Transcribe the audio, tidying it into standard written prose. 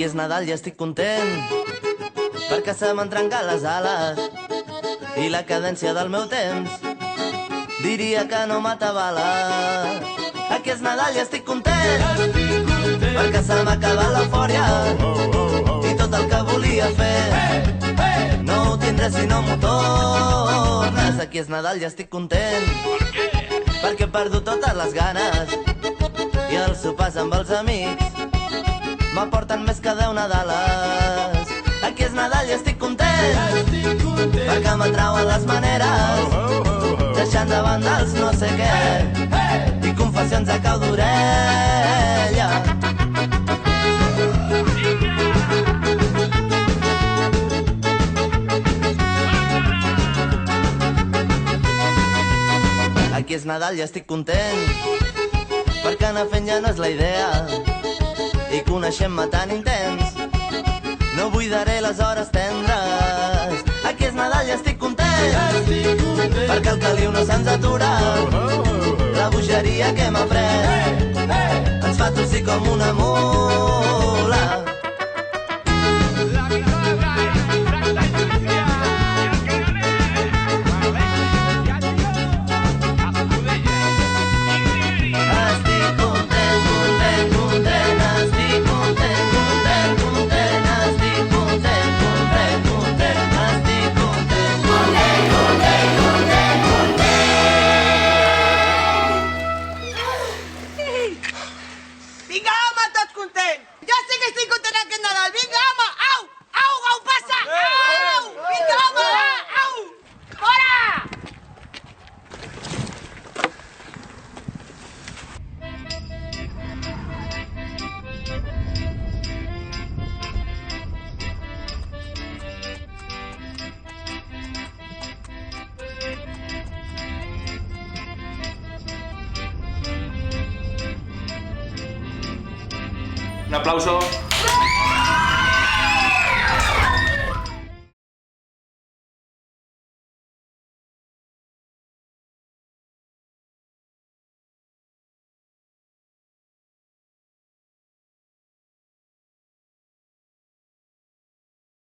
Aquí és Nadal i estic content perquè se m'han trencat les ales i la cadència del meu temps diria que no m'atabala. Aquí és Nadal i estic content perquè se m'ha acabat l'eufòria i tot el que volia fer no ho tindré si no m'ho tornes. Aquí és Nadal i estic content perquè he perdut totes les ganes i els sopars amb els amics m'aporten més que 10 Nadales. Aquí és Nadal i estic content perquè m'atrauen les maneres deixant de banda els no sé què i confessions a cau d'orella. Aquí és Nadal i estic content perquè anar fent ja no és la idea i coneixent-me tan intens no buidaré les hores tendres. Aquí és Nadal i estic content perquè el caliu no se'ns atura, la bogeria que hem après ens fa tossir com una mula. Vinga, home, tots contents! Jo sí que estic content aquest Nadal! Vinga, home! Au! Au! Au, passa! Au! Vinga, home! Au! Fora! Un aplauso.